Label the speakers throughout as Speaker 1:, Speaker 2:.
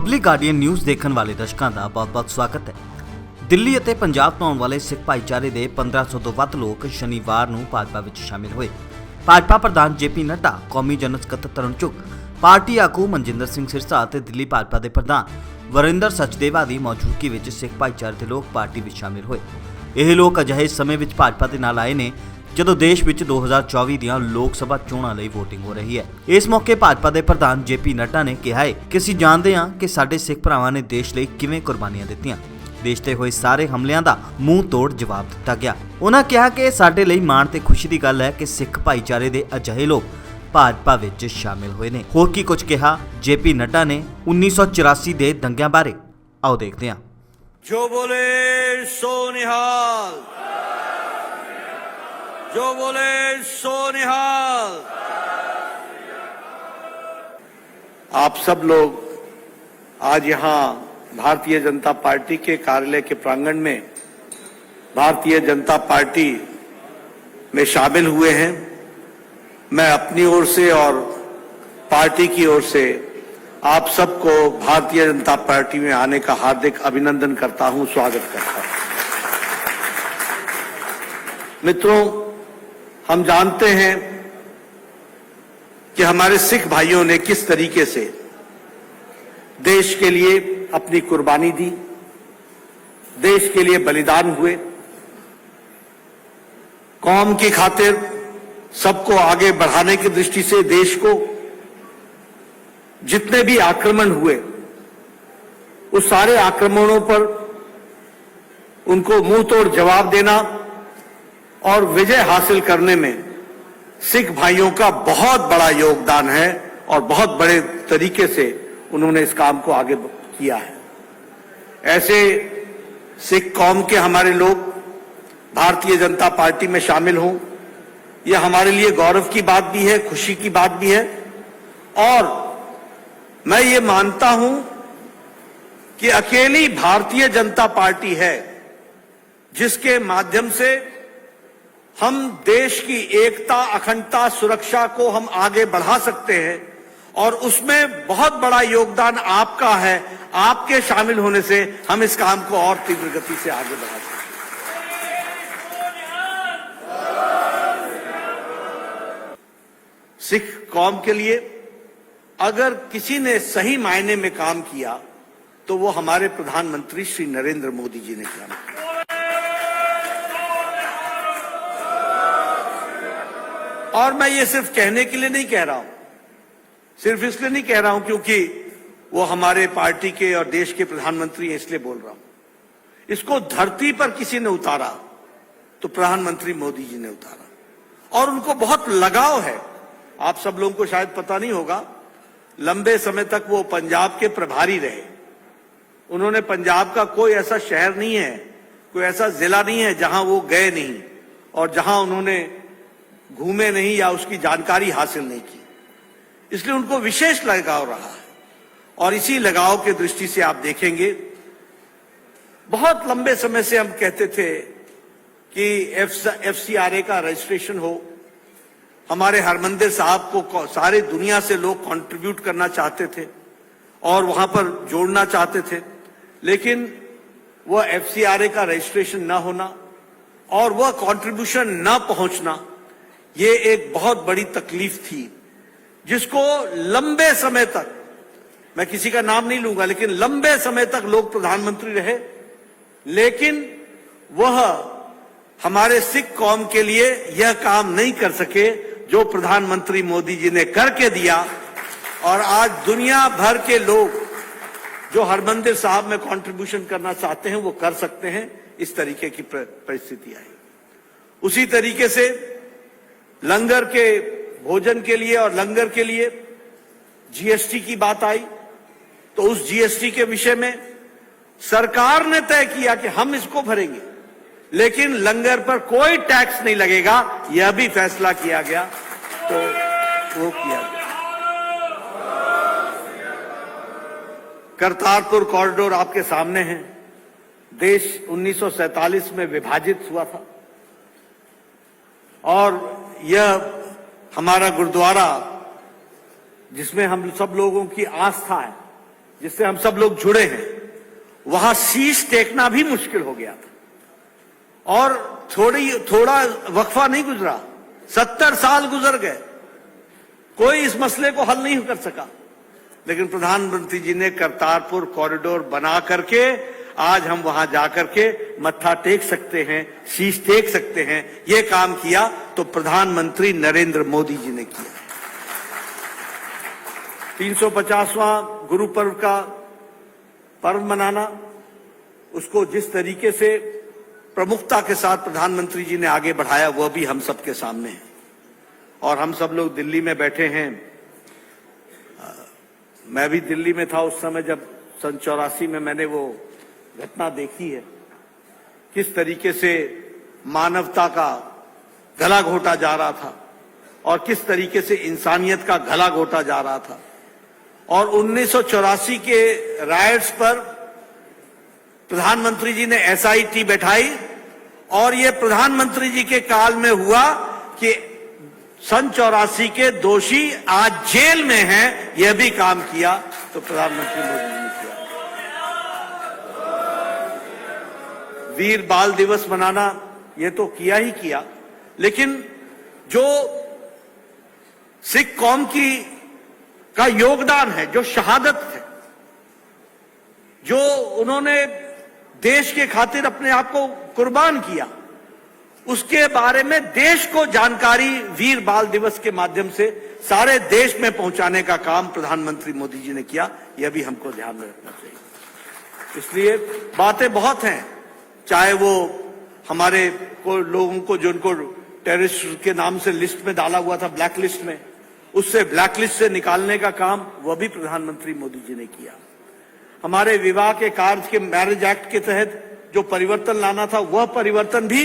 Speaker 1: Public guardian news ਦੇਖਣ ਵਾਲੇ ਦਰਸ਼ਕਾਂ ਦਾ ਬਹੁਤ-ਬਹੁਤ ਸਵਾਗਤ ਹੈ। ਦਿੱਲੀ ਅਤੇ ਪੰਜਾਬ ਤੋਂ ਆਉਣ ਵਾਲੇ ਸਿੱਖ ਭਾਈਚਾਰੇ ਦੇ 1500 ਤੋਂ ਵੱਧ ਲੋਕ ਸ਼ਨੀਵਾਰ ਨੂੰ ਭਾਜਪਾ ਵਿੱਚ ਸ਼ਾਮਿਲ ਹੋਏ। ਭਾਜਪਾ ਪ੍ਰਧਾਨ ਜੇਪੀ ਨੱਡਾ, ਕੌਮੀ ਜਨਰਲ ਸਕੱਤਰ ਤਰੁਣ ਚੁੱਗ, ਪਾਰਟੀ ਆਗੂ ਮਨਜਿੰਦਰ ਸਿੰਘ ਸਿਰਸਾ ਅਤੇ ਦਿੱਲੀ ਭਾਜਪਾ ਦੇ ਪ੍ਰਧਾਨ ਵਰਿੰਦਰ ਸਚਦੇਵਾ ਦੀ ਮੌਜੂਦਗੀ ਵਿੱਚ ਸਿੱਖ ਭਾਈਚਾਰੇ ਦੇ ਲੋਕ ਪਾਰਟੀ ਵਿੱਚ ਸ਼ਾਮਿਲ ਹੋਏ। ਇਹ ਲੋਕ ਅਜਿਹੇ ਸਮੇਂ ਵਿੱਚ ਭਾਜਪਾ ਦੇ ਨਾਲ ਆਏ ਨੇ ਜਦੋਂ ਦੇਸ਼ ਵਿੱਚ 2024 ਦੀਆਂ ਲੋਕ ਸਭਾ ਚੋਣਾਂ ਲਈ VOTING ਹੋ ਰਹੀ ਹੈ। ਇਸ ਮੌਕੇ ਭਾਜਪਾ ਦੇ ਪ੍ਰਧਾਨ ਜੇਪੀ ਨੱਡਾ ਨੇ ਕਿਹਾ ਹੈ ਕਿ ਅਸੀਂ ਜਾਣਦੇ ਹਾਂ ਕਿ ਸਾਡੇ ਸਿੱਖ ਭਰਾਵਾਂ ਨੇ ਦੇਸ਼ ਲਈ ਕਿਵੇਂ ਕੁਰਬਾਨੀਆਂ ਦਿੱਤੀਆਂ। ਦੇਸ਼ ਤੇ ਹੋਏ ਸਾਰੇ ਹਮਲਿਆਂ ਦਾ ਮੂੰਹ ਤੋੜ ਜਵਾਬ ਦਿੱਤਾ ਗਿਆ। ਉਹਨਾਂ ਕਿਹਾ ਕਿ ਸਾਡੇ ਲਈ ਮਾਣ ਤੇ ਖੁਸ਼ੀ ਦੀ ਗੱਲ ਹੈ ਕਿ ਸਿੱਖ ਭਾਈਚਾਰੇ ਦੇ ਅਜਿਹੇ ਲੋਕ ਭਾਜਪਾ ਵਿੱਚ ਸ਼ਾਮਿਲ ਹੋਏ ਨੇ। ਹੋਰ ਕੀ ਕੁਝ ਕਿਹਾ ਜੇਪੀ ਨੱਡਾ ਨੇ 1984 ਦੇ ਦੰਗਿਆਂ ਬਾਰੇ, ਆਓ ਦੇਖਦੇ ਹਾਂ।
Speaker 2: ਜੋ ਬੋਲੇ ਸੋ ਨਿਹਾਲ, जो बोले सो निहाल। आप सब लोग आज यहाँ भारतीय जनता पार्टी के कार्यालय के प्रांगण में भारतीय जनता पार्टी में शामिल हुए हैं। मैं अपनी ओर से और पार्टी की ओर से आप सबको भारतीय जनता पार्टी में आने का हार्दिक अभिनंदन करता हूं, स्वागत करता हूं। मित्रों, हम जानते हैं कि हमारे सिख भाइयों ने किस तरीके से देश के लिए अपनी कुर्बानी दी, देश के लिए बलिदान हुए, कौम की खातिर सबको आगे बढ़ाने की दृष्टि से देश को जितने भी आक्रमण हुए उस सारे आक्रमणों पर उनको मुंह तोड़ जवाब देना और विजय हासिल करने में सिख भाइयों का बहुत बड़ा योगदान है और बहुत बड़े तरीके से उन्होंने इस काम को आगे किया है। ऐसे सिख कौम के हमारे लोग भारतीय जनता पार्टी में शामिल हों, यह हमारे लिए गौरव की बात भी है, खुशी की बात भी है। और मैं ये मानता हूं कि अकेली भारतीय जनता पार्टी है जिसके माध्यम से हम देश की एकता, अखंडता, सुरक्षा को हम आगे बढ़ा सकते हैं और उसमें बहुत बड़ा योगदान आपका है। आपके शामिल होने से हम इस काम को और तीव्र गति से आगे बढ़ा सकते हैं। सिख कौम के लिए अगर किसी ने सही मायने में काम किया तो वो हमारे प्रधानमंत्री श्री नरेंद्र मोदी जी ने किया। और मैं ये सिर्फ कहने के लिए नहीं कह रहा हूं, सिर्फ इसलिए नहीं कह रहा हूं क्योंकि वो हमारे पार्टी के और देश के प्रधानमंत्री हैं इसलिए बोल रहा हूं। इसको धरती पर किसी ने उतारा तो प्रधानमंत्री मोदी जी ने उतारा और उनको बहुत लगाव है। आप सब लोगों को शायद पता नहीं होगा, लंबे समय तक वो पंजाब के प्रभारी रहे। उन्होंने पंजाब का कोई ऐसा शहर नहीं है, कोई ऐसा जिला नहीं है जहां वो गए नहीं और जहां उन्होंने घूमे नहीं या उसकी जानकारी हासिल नहीं की। इसलिए उनको विशेष लगाव रहा है और इसी लगाव के दृष्टि से आप देखेंगे बहुत लंबे समय से हम कहते थे कि FCRA का रजिस्ट्रेशन हो। हमारे हरमंदिर साहब को सारे दुनिया से लोग कंट्रीब्यूट करना चाहते थे और वहां पर जोड़ना चाहते थे, लेकिन वह FCRA का रजिस्ट्रेशन न होना और वह कंट्रीब्यूशन न पहुंचना, ये एक बहुत बड़ी तकलीफ थी जिसको लंबे समय तक, मैं किसी का नाम नहीं लूंगा, लेकिन लंबे समय तक लोग प्रधानमंत्री रहे, लेकिन वह हमारे सिख कौम के लिए यह काम नहीं कर सके जो प्रधानमंत्री मोदी जी ने करके दिया। और आज दुनिया भर के लोग जो हरमंदिर साहब में कंट्रीब्यूशन करना चाहते हैं वो कर सकते हैं। इस तरीके की परिस्थिति आई। उसी तरीके से लंगर के भोजन के लिए और लंगर के लिए GST की बात आई तो उस GST के विषय में सरकार ने तय किया कि हम इसको भरेंगे, लेकिन लंगर पर कोई टैक्स नहीं लगेगा, यह भी फैसला किया गया, तो वो किया गया। करतारपुर कॉरिडोर आपके सामने है। देश 1947 में विभाजित हुआ था और यह हमारा गुरुद्वारा जिसमें हम सब लोगों की आस्था है, जिससे हम सब लोग जुड़े हैं, वहां शीश टेकना भी मुश्किल हो गया था और थोड़ा वक्फा नहीं गुजरा, 70 साल गुजर गए, कोई इस मसले को हल नहीं कर सका। लेकिन प्रधानमंत्री जी ने करतारपुर कॉरिडोर बना करके आज हम वहां जाकर के मत्था टेक सकते हैं, शीश टेक सकते हैं। ये काम किया तो प्रधानमंत्री नरेंद्र मोदी जी ने किया। 350वां गुरु पर्व का पर्व मनाना, उसको जिस तरीके से प्रमुखता के साथ प्रधानमंत्री जी ने आगे बढ़ाया, वह भी हम सबके सामने है। और हम सब लोग दिल्ली में बैठे हैं, मैं भी दिल्ली में था उस समय जब सन 84 में मैंने वो घटना देखी है, किस तरीके से मानवता का गला घोटा जा रहा था और किस तरीके से इंसानियत का गला घोटा जा रहा था। और 1984 के रायट्स पर प्रधानमंत्री जी ने SIT बैठाई और ये प्रधानमंत्री जी के काल में हुआ कि सन 84 के दोषी आज जेल में हैं। यह भी काम किया तो प्रधानमंत्री मोदी जी ने किया। वीर बाल दिवस मनाना, यह तो किया ही किया, लेकिन जो सिख कौम का योगदान है, जो शहादत है, जो उन्होंने देश के खातिर अपने आप को कुर्बान किया, उसके बारे में देश को जानकारी वीर बाल दिवस के माध्यम से सारे देश में पहुंचाने का काम प्रधानमंत्री मोदी जी ने किया। यह भी हमको ध्यान में रखना चाहिए। इसलिए बातें बहुत हैं, चाहे वो हमारे लोगों को जिनको टेररिस्ट के नाम से लिस्ट में डाला हुआ था, ब्लैक लिस्ट में, उससे ब्लैक लिस्ट से निकालने का काम वह भी प्रधानमंत्री मोदी जी ने किया। हमारे विवाह के कार्य के मैरिज एक्ट के तहत जो परिवर्तन लाना था, वह परिवर्तन भी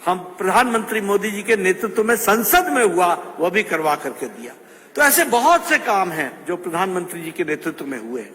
Speaker 2: हम प्रधानमंत्री मोदी जी के नेतृत्व में संसद में हुआ, वह भी करवा करके दिया। तो ऐसे बहुत से काम हैं जो प्रधानमंत्री जी के नेतृत्व में हुए हैं।